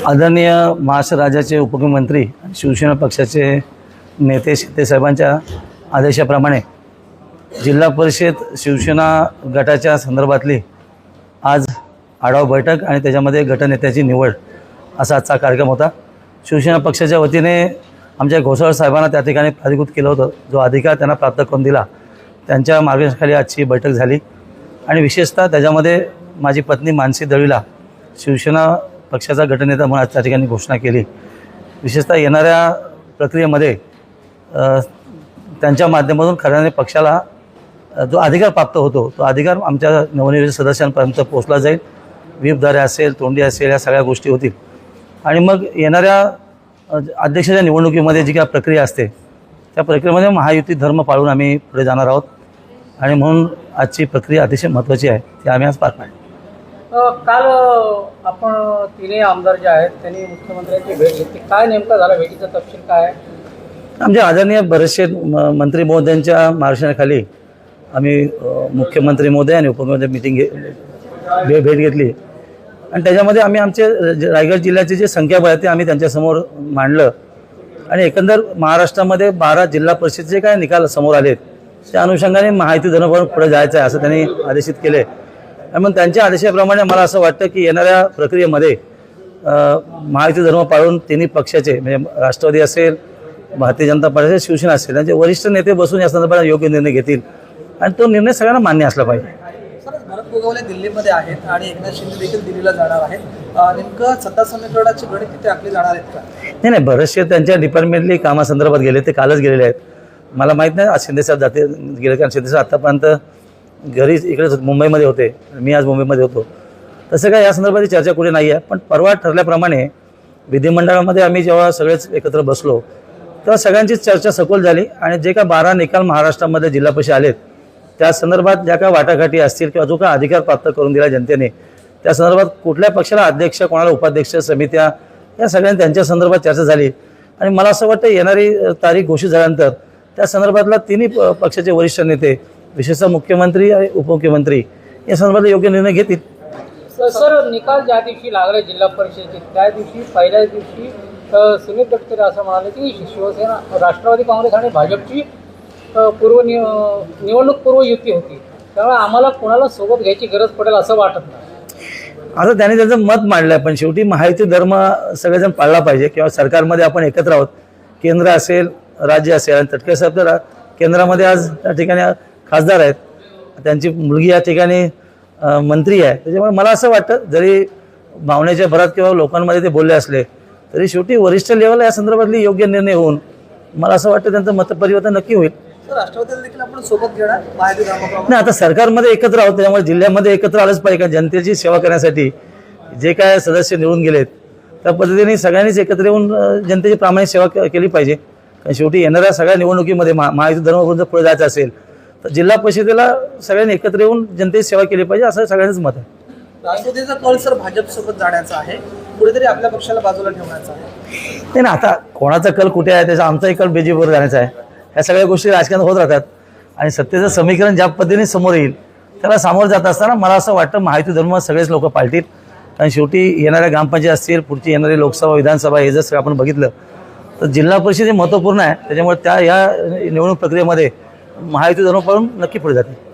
आदरणीय महाराष्ट्र राज्याचे उपमुख्यमंत्री आणि शिवसेना पक्षाचे नेते शिंदे साहेबांच्या आदेशाप्रमाणे जिल्हा परिषद शिवसेना गटाच्या संदर्भातली आज आढावा बैठक आणि त्याच्यामध्ये गटनेत्याची निवड असा आजचा कार्यक्रम होता। शिवसेना पक्षाच्या वतीने आमच्या घोसाळ साहेबांना त्या ठिकाणी प्राधिकृत केलं होतं। जो अधिकार त्यांना प्राप्त करून दिला त्यांच्या मार्गदर्शनाखाली आजची बैठक झाली आणि विशेषतः त्याच्यामध्ये माझी पत्नी मानसी दळवीला शिवसेना पक्षाचा गटनेता म्हणून त्या ठिकाणी घोषणा केली। विशेषतः येणाऱ्या प्रक्रियेमध्ये त्यांच्या माध्यमातून खऱ्याने पक्षाला जो अधिकार प्राप्त होतो तो अधिकार आमच्या नवनिर्वाचित सदस्यांपर्यंत पोहोचला जाईल। व्हीपद्वारे असेल, तोंडी असेल, या सगळ्या गोष्टी होतील आणि मग येणाऱ्या अध्यक्षाच्या निवडणुकीमध्ये जी काही प्रक्रिया असते त्या प्रक्रियेमध्ये महायुती धर्म पाळून आम्ही पुढे जाणार आहोत आणि म्हणून आजची प्रक्रिया अतिशय महत्त्वाची आहे, ती आम्ही आज पार पाडली। काल आपण तिन्ही आमदार जे आहेत त्यांनी मुख्यमंत्र्यांची भेट घेतली, काय नेमका झाला, भेटीचा तपशील काय आहे? आमच्या आदरणीय बरेचसे मंत्री महोदयांच्या मार्गदर्शनाखाली आम्ही मुख्यमंत्री महोदय आणि उपमुख्यमंत्री भेट घेतली आणि त्याच्यामध्ये आम्ही आमचे रायगड जिल्ह्याचे जे संख्याबळ आहे ते आम्ही त्यांच्यासमोर मांडलं आणि एकंदर महाराष्ट्रामध्ये 12 जिल्हा परिषदचे काय निकाल समोर आलेत त्या अनुषंगाने महायुती धर्म पुढे जायचं आहे असं त्यांनी आदेशित केले आणि मग त्यांच्या आदेशाप्रमाणे मला असं वाटतं की येणाऱ्या प्रक्रियेमध्ये महायुती धर्म पाळून तिन्ही पक्षाचे म्हणजे राष्ट्रवादी असेल, भारतीय जनता पार्टी असेल, शिवसेना असेल, त्यांचे वरिष्ठ नेते बसून या संदर्भात योग्य निर्णय घेतील आणि तो निर्णय सगळ्यांना मान्य असला पाहिजे। भरत गोगावले दिल्लीमध्ये आहेत आणि एकनाथ शिंदे देखील दिल्लीला जाणार आहेत, नेमकं सत्ता समीकरणाची गणित तिथे आखली जाणार आहेत का? नाही, बरेचसे त्यांच्या डिपार्टमेंटली कामासंदर्भात गेले, ते कालच गेलेले आहेत। मला माहीत नाही आज शिंदेसाहेब जाते गेले, कारण शिंदेसाहेब आत्तापर्यंत घरी इकडेच मुंबईमध्ये होते, मी आज मुंबईमध्ये होतो, तसं काय या संदर्भाची चर्चा कुठे नाही आहे। पण परवा ठरल्याप्रमाणे विधिमंडळामध्ये आम्ही जेव्हा सगळेच एकत्र बसलो तेव्हा सगळ्यांचीच चर्चा सखोल झाली आणि जे काय 12 निकाल महाराष्ट्रामध्ये जिल्हा परिषद आलेत त्या संदर्भात ज्या काय वाटाघाटी असतील किंवा जो काय अधिकार प्राप्त करून दिला जनतेने त्या संदर्भात कुठल्या पक्षाला अध्यक्ष, कोणाला उपाध्यक्ष, समित्या, या सगळ्या त्यांच्या संदर्भात चर्चा झाली आणि मला असं वाटतं येणारी तारीख घोषित झाल्यानंतर त्या संदर्भातला तिन्ही पक्षाचे वरिष्ठ नेते विशेषतः मुख्यमंत्री आणि उपमुख्यमंत्री या संदर्भात योग्य निर्णय घेतील। सर, निकाल ज्या दिवशी लागले जिल्हा परिषदेचे त्या दिवशी पहिल्याच दिवशी सुनील तटकरे असं म्हणाले की शिवसेना, राष्ट्रवादी काँग्रेस आणि भाजपची निवडणूक पूर्व युती होती, त्यामुळे आम्हाला कोणाला सोबत घ्यायची गरज पडेल असं वाटत नाही। आता त्यांनी त्यांचं मत मांडलं आहे, पण शेवटी महायुती धर्म सगळेजण पाळला पाहिजे किंवा सरकारमध्ये आपण एकत्र आहोत, केंद्र असेल, राज्य असेल आणि तटकरे साहेब तर केंद्रामध्ये आज त्या ठिकाणी खासदार आहेत, त्यांची मुलगी या ठिकाणी मंत्री आहे। त्याच्यामुळे मला असं वाटतं जरी भावनेच्या भरात किंवा लोकांमध्ये ते बोलले असले तरी शेवटी वरिष्ठ लेवलला या संदर्भातली योग्य निर्णय होऊन मला असं वाटतं त्यांचं मतपरिवर्तन नक्की होईल। राष्ट्रवादीला देखील आपण सोबत घेणार महायुती धर्माप्रमाणे? नाही, आता सरकारमध्ये एकत्र आहोत त्यामुळे जिल्ह्यामध्ये एकत्र आलंच पाहिजे, कारण जनतेची सेवा करण्यासाठी जे काय सदस्य निवडून गेलेत त्या पद्धतीने सगळ्यांनीच एकत्र येऊन जनतेची प्रामाणिक सेवा केली पाहिजे। कारण शेवटी येणाऱ्या सगळ्या निवडणुकीमध्ये महायुती धर्माकडून जर पुढे जायचं असेल तर जिल्हा परिषदेला सगळ्यांनी एकत्र येऊन जनतेची सेवा केली पाहिजे असं सगळ्यांचं मत आहे। राष्ट्रवादीचा कल सर भाजपसोबत जाण्याचा आहे, कुठेतरी आपल्या पक्षाला बाजूला ठेवण्याचा आहे? नाही ना, आता कोणाचा कल कुठे आहे त्याचा आमचाही कल बीजेपीवर जाण्याचा आहे। ह्या सगळ्या गोष्टी राजकारणात होत राहतात आणि सत्तेचं समीकरण ज्या पद्धतीने समोर येईल त्याला सामोरं जात असताना मला असं वाटतं महायुती धर्म सगळेच लोक पाळतील, कारण शेवटी येणाऱ्या ग्रामपंचायत असतील, पुढची येणारी लोकसभा, विधानसभा हे जर सगळं आपण बघितलं तर जिल्हा परिषद हे महत्त्वपूर्ण आहे। त्याच्यामुळे या निवडणूक प्रक्रियेमध्ये महायुती धर्म पाळून नक्की पुढे जातील।